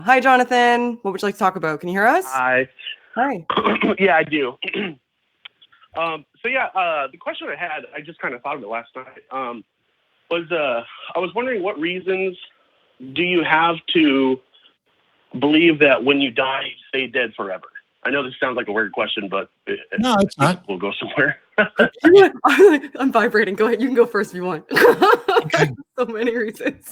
Hi, Jonathan. What would you like to talk about? Can you hear us? Hi. Hi. Yeah, I do. The question I had, I just kind of thought of it last night, I was wondering what reasons do you have to believe that when you die, you stay dead forever? I know this sounds like a weird question, but no, it's not. We'll go somewhere. I'm vibrating. Go ahead. You can go first if you want. Okay. So many reasons.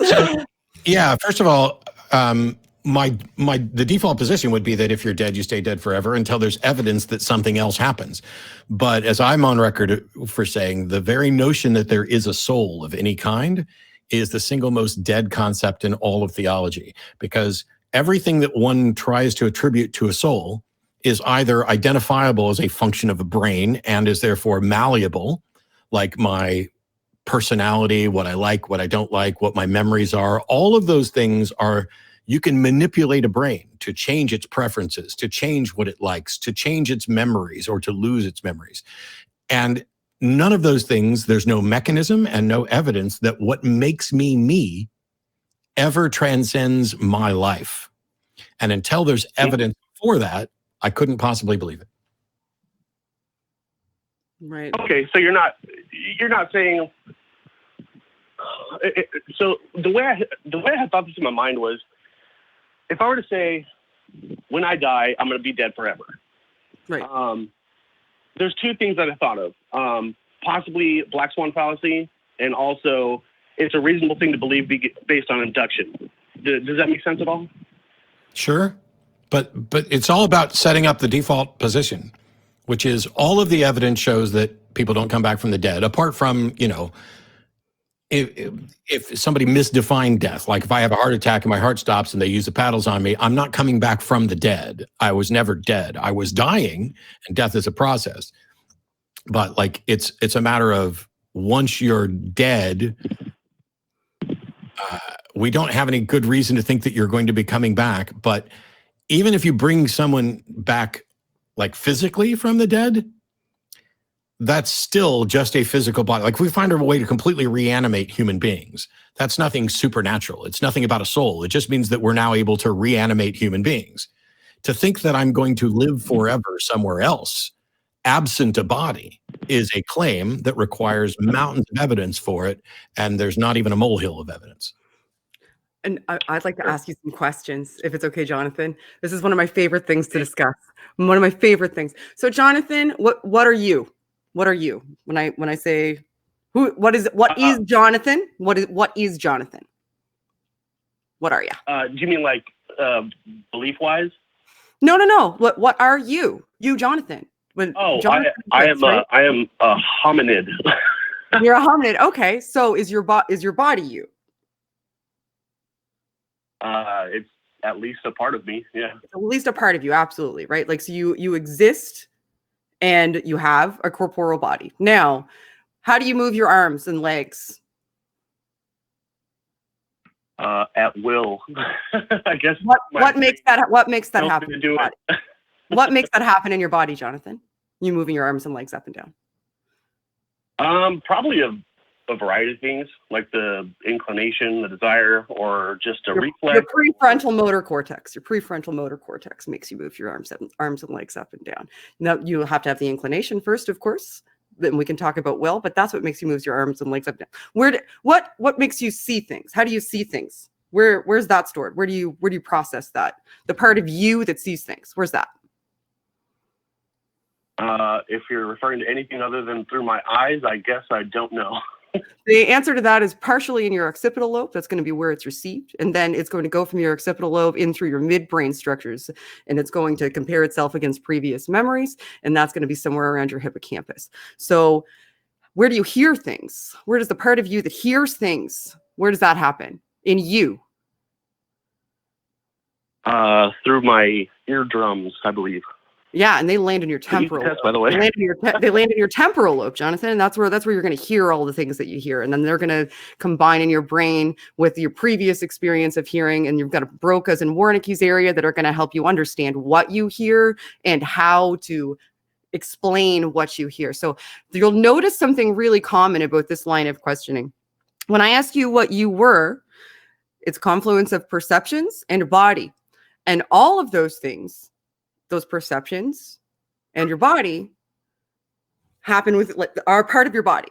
Yeah, first of all, the default position would be that if you're dead, you stay dead forever until there's evidence that something else happens. But as I'm on record for saying, the very notion that there is a soul of any kind is the single most dead concept in all of theology, because everything that one tries to attribute to a soul is either identifiable as a function of a brain and is therefore malleable, like my personality, what I like, what I don't like, what my memories are. All of those things are, you can manipulate a brain to change its preferences, to change what it likes, to change its memories or to lose its memories. And none of those things, there's no mechanism and no evidence that what makes me ever transcends my life. And until there's evidence for that, I couldn't possibly believe it. Right. Okay, so you're not saying. So the way I had thought this in my mind was, if I were to say, when I die, I'm going to be dead forever. Right. There's two things that I thought of. Possibly black swan fallacy, and also it's a reasonable thing to believe based on induction. Does that make sense at all? Sure. But it's all about setting up the default position, which is all of the evidence shows that people don't come back from the dead, apart from, if somebody misdefined death, like if I have a heart attack and my heart stops and they use the paddles on me, I'm not coming back from the dead. I was never dead. I was dying, and death is a process. But like it's a matter of, once you're dead, we don't have any good reason to think that you're going to be coming back. But even if you bring someone back, like physically from the dead, that's still just a physical body. Like if we find a way to completely reanimate human beings, that's nothing supernatural. It's nothing about a soul. It just means that we're now able to reanimate human beings. To think that I'm going to live forever somewhere else, absent a body, is a claim that requires mountains of evidence for it, and there's not even a molehill of evidence. And I'd like to ask you some questions, if it's okay, Jonathan. This is one of my favorite things to discuss. One of my favorite things. So, Jonathan, what are you? What are you? When I say what is Jonathan? What is Jonathan? What are you? Do you mean like belief wise? No. What are you? You, Jonathan. Jonathan I am a hominid. You're a hominid. Okay. So is your body you? It's at least a part of me. Yeah. It's at least a part of you. Absolutely. Right. Like, so you exist and you have a corporeal body. Now, how do you move your arms and legs? At will. I guess. What makes that happen? To do it. What makes that happen in your body, Jonathan? You moving your arms and legs up and down? Probably a variety of things, like the inclination, the desire, or just a reflex. Your prefrontal motor cortex. Your prefrontal motor cortex makes you move your arms and legs up and down. Now, you have to have the inclination first, of course. Then we can talk about will, but that's what makes you move your arms and legs up and down. What makes you see things? How do you see things? Where's that stored? Where do you process that? The part of you that sees things. Where's that? If you're referring to anything other than through my eyes, I guess I don't know. The answer to that is partially in your occipital lobe. That's going to be where it's received. And then it's going to go from your occipital lobe in through your midbrain structures. And it's going to compare itself against previous memories. And that's going to be somewhere around your hippocampus. So where do you hear things? Where does the part of you that hears things, where does that happen in you? Through my eardrums, I believe. Yeah, and they land in your temporal lobe. By the way. They land in your temporal lobe, Jonathan. And that's where you're going to hear all the things that you hear. And then they're going to combine in your brain with your previous experience of hearing. And you've got a Broca's and Wernicke's area that are going to help you understand what you hear and how to explain what you hear. So you'll notice something really common about this line of questioning. When I ask you what you were, it's confluence of perceptions and body. And all of those things, those perceptions and your body happen with, are part of your body.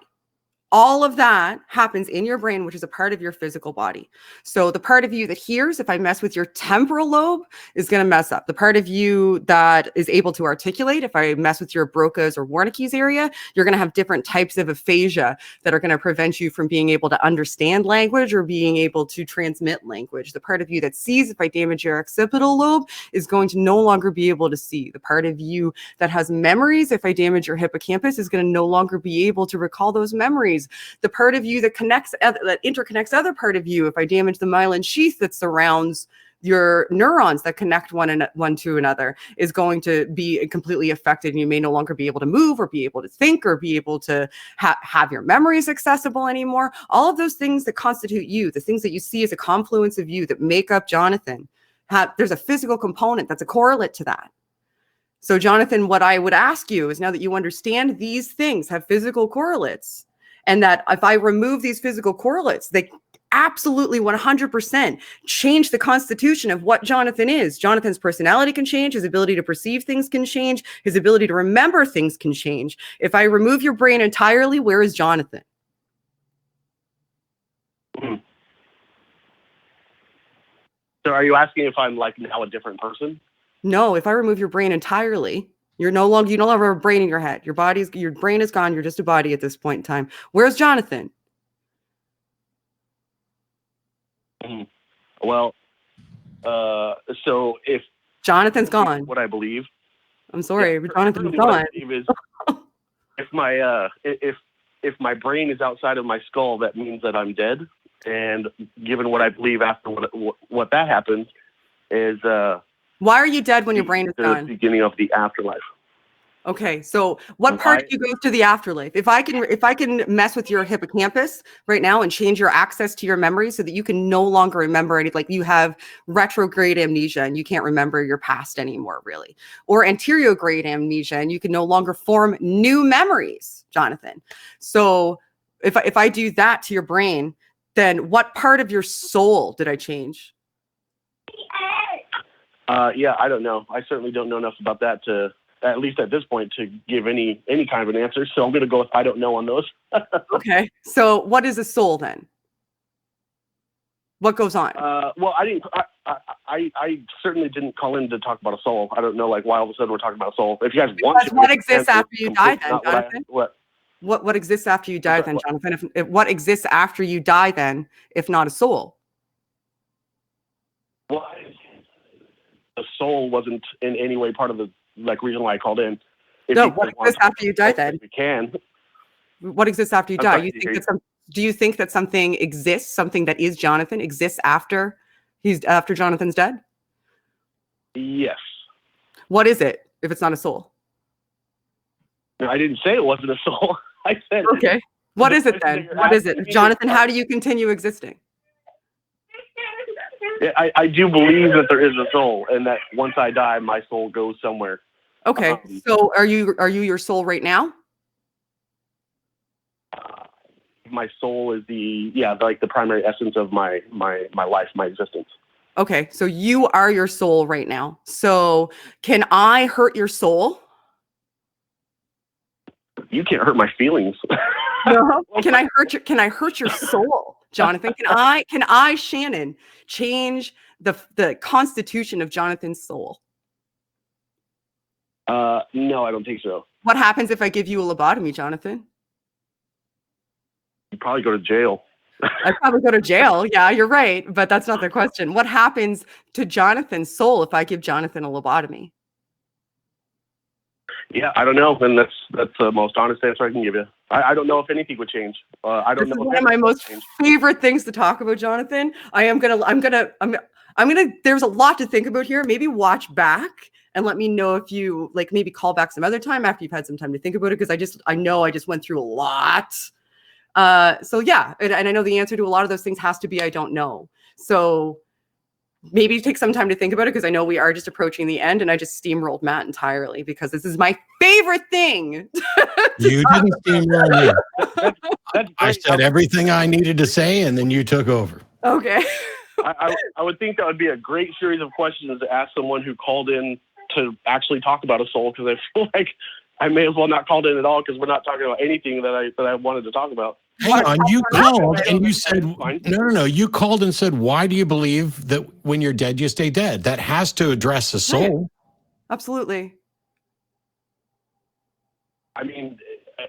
All of that happens in your brain, which is a part of your physical body. So the part of you that hears, if I mess with your temporal lobe, is going to mess up. The part of you that is able to articulate, if I mess with your Broca's or Wernicke's area, you're going to have different types of aphasia that are going to prevent you from being able to understand language or being able to transmit language. The part of you that sees, if I damage your occipital lobe, is going to no longer be able to see. The part of you that has memories, if I damage your hippocampus, is going to no longer be able to recall those memories. The part of you that connects, that interconnects other part of you, if I damage the myelin sheath that surrounds your neurons that connect one to another, is going to be completely affected, and you may no longer be able to move or be able to think or be able to have your memories accessible anymore. All of those things that constitute you, the things that you see as a confluence of you that make up Jonathan, there's a physical component that's a correlate to that. So Jonathan, what I would ask you is, now that you understand these things have physical correlates, and that if I remove these physical correlates, they absolutely 100% change the constitution of what Jonathan is. Jonathan's personality can change. His ability to perceive things can change. His ability to remember things can change. If I remove your brain entirely, where is Jonathan? So are you asking if I'm like now a different person? No, if I remove your brain entirely, you no longer have a brain in your head. Your brain is gone. You're just a body at this point in time. Where's Jonathan? Well, so if Jonathan's gone, what I believe, I'm sorry, but Jonathan's what gone. I believe is if my brain is outside of my skull, that means that I'm dead. And given what I believe after what that happens is why are you dead when your brain is gone? The beginning of the afterlife. Okay, so what part do you go to the afterlife? If I can mess with your hippocampus right now and change your access to your memory so that you can no longer remember anything, like you have retrograde amnesia and you can't remember your past anymore, really, or anterograde amnesia and you can no longer form new memories, Jonathan. So if I do that to your brain, then what part of your soul did I change? Yeah, I don't know. I certainly don't know enough about that to, at least at this point, to give any kind of an answer. So I'm going to go with I don't know on those. Okay. So what is a soul then? What goes on? Well, I certainly didn't call in to talk about a soul. I don't know, like, why all of a sudden we're talking about a soul. If you guys want to, what exists after you die then, Jonathan? What exists after you die then, Jonathan? What exists after you die then, if not a soul? Well, the soul wasn't in any way part of the reason why I called in. No, what exists after you die then? We can. What exists after you die? Do you think that something exists, something that is Jonathan exists after Jonathan's dead? Yes. What is it if it's not a soul? No, I didn't say it wasn't a soul. I said okay. What is it then? What is it? Jonathan, how do you continue existing? I do believe that there is a soul, and that once I die, my soul goes somewhere. Okay, so are you your soul right now? My soul is the primary essence of my life, my existence. Okay, so you are your soul right now. So can I hurt your soul? You can't hurt my feelings. No. Can I hurt your soul, Jonathan? Can I, Shannon, change the constitution of Jonathan's soul? No, I don't think so. What happens if I give you a lobotomy, Jonathan? You probably go to jail. I'd probably go to jail. Yeah, you're right. But that's not the question. What happens to Jonathan's soul if I give Jonathan a lobotomy? Yeah, I don't know. And that's the most honest answer I can give you. I don't know if anything would change. I don't know. This is one of my most favorite things to talk about, Jonathan. I'm gonna. There's a lot to think about here. Maybe watch back and let me know if you maybe call back some other time after you've had some time to think about it, because I know I just went through a lot. So yeah, and I know the answer to a lot of those things has to be I don't know. So maybe take some time to think about it, because I know we are just approaching the end, and I just steamrolled Matt entirely because this is my favorite thing. You didn't steamroll me. I said everything I needed to say, and then you took over. Okay. I would think that would be a great series of questions to ask someone who called in to actually talk about a soul, because I feel like I may as well not called in at all, because we're not talking about anything that I wanted to talk about. Hang on, you called and you said, no. You called and said, why do you believe that when you're dead, you stay dead? That has to address the soul. Right. Absolutely. I mean,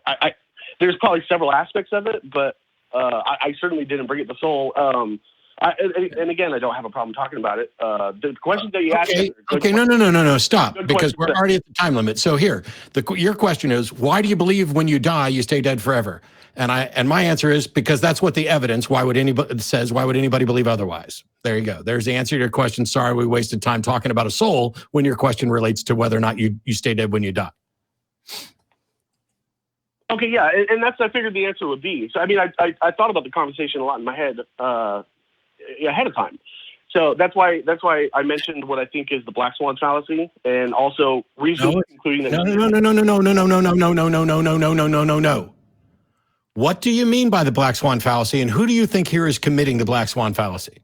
I there's probably several aspects of it, but I certainly didn't bring it to soul. And again, I don't have a problem talking about it. The questions that you asked. Okay, no, stop, because we're already at the time limit. So here, your question is, why do you believe when you die, you stay dead forever? And my answer is, because that's what the evidence, why would anybody believe otherwise? There you go. There's the answer to your question. Sorry, we wasted time talking about a soul when your question relates to whether or not you stay dead when you die. Okay, yeah, and that's, I figured the answer would be. So, I mean, I thought about the conversation a lot in my head ahead of time. So that's why I mentioned what I think is the black swan fallacy, and also reasonably concluding that No. What do you mean by the black swan fallacy, and who do you think here is committing the black swan fallacy?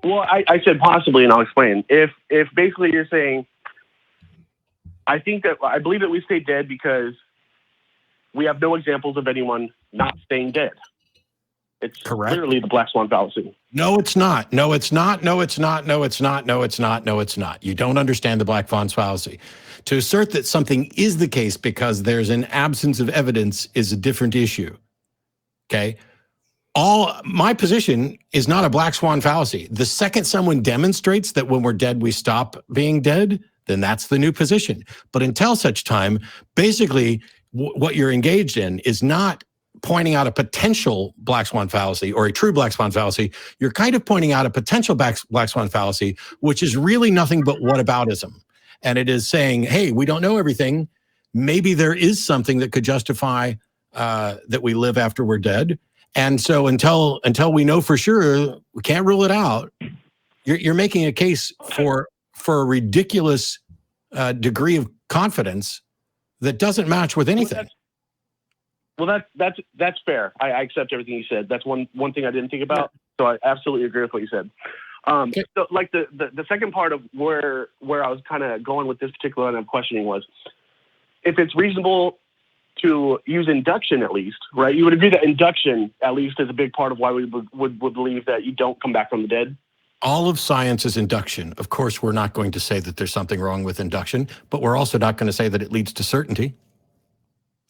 Well, I said possibly, and I'll explain. If basically you're saying, I believe that we stay dead because we have no examples of anyone not staying dead. It's correct. Clearly the black swan fallacy. No, it's not. No, it's not. No, it's not. No, it's not. No, it's not. No, it's not. You don't understand the black swan fallacy. To assert that something is the case because there's an absence of evidence is a different issue. Okay? My position is not a black swan fallacy. The second someone demonstrates that when we're dead, we stop being dead, then that's the new position. But until such time, basically, what you're engaged in is not pointing out a potential black swan fallacy or a true black swan fallacy. You're kind of pointing out a potential black swan fallacy, which is really nothing but whataboutism. And it is saying, hey, we don't know everything. Maybe there is something that could justify that we live after we're dead. And so until we know for sure, we can't rule it out. You're making a case for a ridiculous degree of confidence that doesn't match with anything. Well, that's fair. I accept everything you said. That's one thing I didn't think about. So I absolutely agree with what you said. Okay. So like the second part of where I was kind of going with this particular line of questioning was, if it's reasonable to use induction at least, right? You would agree that induction at least is a big part of why we would believe that you don't come back from the dead? All of science is induction. Of course, we're not going to say that there's something wrong with induction, but we're also not going to say that it leads to certainty.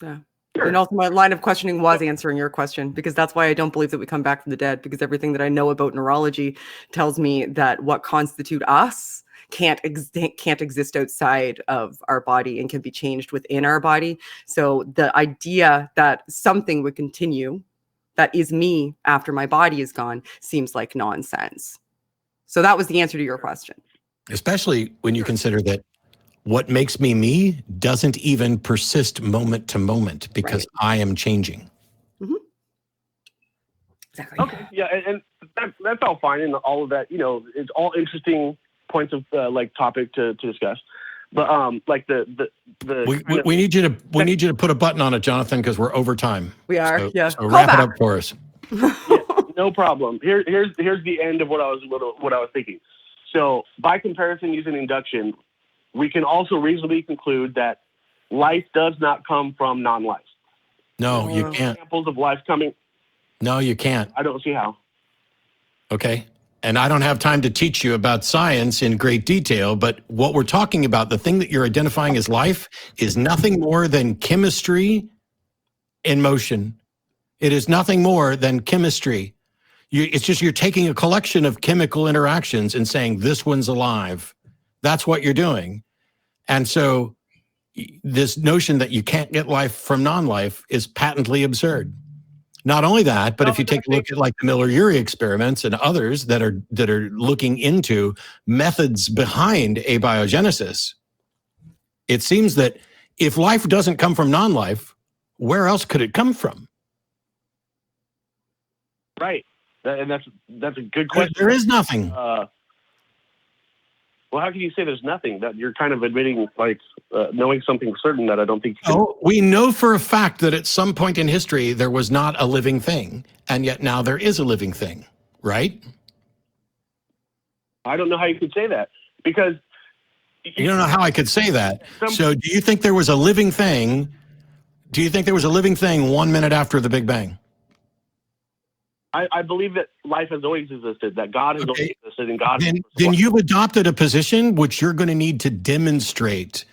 Yeah. And also my line of questioning was answering your question, because that's why I don't believe that we come back from the dead, because everything that I know about neurology tells me that what constitute us can't exist outside of our body and can be changed within our body. So the idea that something would continue that is me after my body is gone seems like nonsense. So that was the answer to your question. Especially when you consider that what makes me doesn't even persist moment to moment, because I am changing. Mm-hmm. Exactly. Okay. Yeah, and that's all fine, and all of that, it's all interesting points of topic to discuss. But we need you to put a button on it, Jonathan, because we're over time. We are. So wrap it up for us. Yeah, no problem. Here's the end of what I was thinking. So by comparison, using induction, we can also reasonably conclude that life does not come from non-life. No, you can't. Examples of life coming. No, you can't. I don't see how. Okay. And I don't have time to teach you about science in great detail, but what we're talking about, the thing that you're identifying as life, is nothing more than chemistry in motion. It is nothing more than chemistry. It's just you're taking a collection of chemical interactions and saying, this one's alive. That's what you're doing. And so this notion that you can't get life from non-life is patently absurd. Not only that, but if you take a look at like the Miller-Urey experiments and others that are looking into methods behind abiogenesis, it seems that if life doesn't come from non-life, where else could it come from? Right. And that's a good question. There is nothing. Well, how can you say there's nothing? That you're kind of admitting, knowing something certain that I don't think. We know for a fact that at some point in history there was not a living thing, and yet now there is a living thing, right? I don't know how you could say that, because You don't know how I could say that. So do you think there was a living thing? Do you think there was a living thing 1 minute after the Big Bang? I believe that life has always existed, that God has always existed, and God. Then you've adopted a position which you're going to need to demonstrate.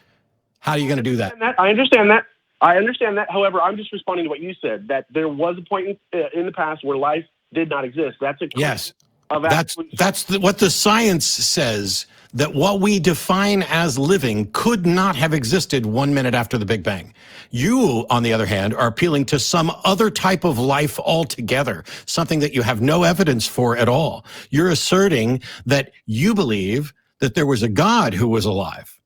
How are you going to do that? I understand that. I understand that. However, I'm just responding to what you said, that there was a point in the past where life did not exist. That's a yes. That's what the science says, that what we define as living could not have existed 1 minute after the Big Bang. You, on the other hand, are appealing to some other type of life altogether, something that you have no evidence for at all. You're asserting that you believe that there was a God who was alive.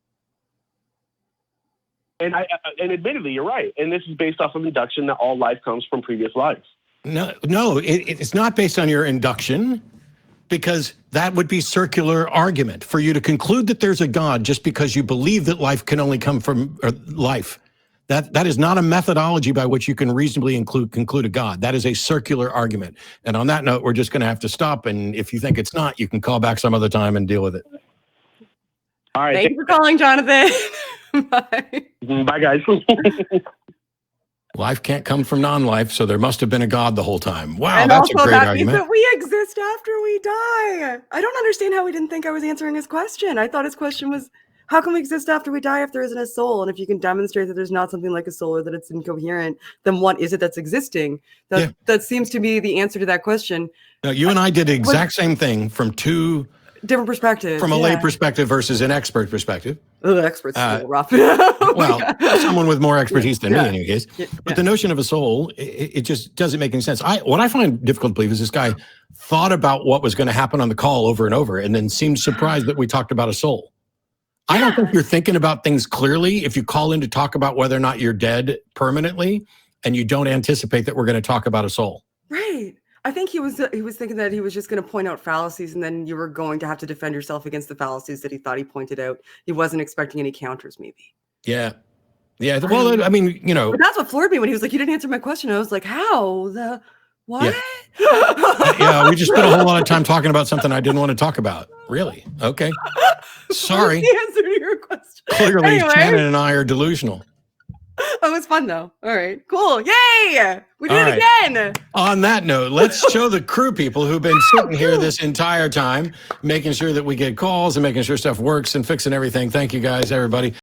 And admittedly, you're right. And this is based off of induction that all life comes from previous lives. No, it's not based on your induction, because that would be circular argument for you to conclude that there's a God just because you believe that life can only come from life. That is not a methodology by which you can reasonably conclude a God. That is a circular argument. And on that note, we're just going to have to stop. And if you think it's not, you can call back some other time and deal with it. All right. Thank you for calling, Jonathan. Bye. Bye, guys. Life can't come from non-life, so there must have been a God the whole time. Wow, and that's a also great that argument. means that we exist after we die. I don't understand how he didn't think I was answering his question. I thought his question was, how can we exist after we die if there isn't a soul? And if you can demonstrate that there's not something like a soul or that it's incoherent, then what is it that's existing? That seems to be the answer to that question. No, you and I did the exact same thing from two different perspectives. From a lay perspective versus an expert perspective. The experts are rough. Well, someone with more expertise than me in any case. But the notion of a soul, it just doesn't make any sense. What I find difficult to believe is this guy thought about what was going to happen on the call over and over and then seemed surprised that we talked about a soul. I don't think you're thinking about things clearly if you call in to talk about whether or not you're dead permanently and you don't anticipate that we're going to talk about a soul. Right. I think he was thinking that he was just going to point out fallacies and then you were going to have to defend yourself against the fallacies that he thought he pointed out. He wasn't expecting any counters, maybe. Yeah. Yeah. Well, I mean, you know. But that's what floored me when he was like, you didn't answer my question. I was like, how? What? Yeah, we just spent a whole lot of time talking about something I didn't want to talk about. Really? Okay. Sorry. The answer to your question. Clearly, anyway. Shannon and I are delusional. It was fun, though. All right. Cool. Yay! We did it again. On that note, let's show the crew people who've been sitting here this entire time, making sure that we get calls and making sure stuff works and fixing everything. Thank you, guys, everybody.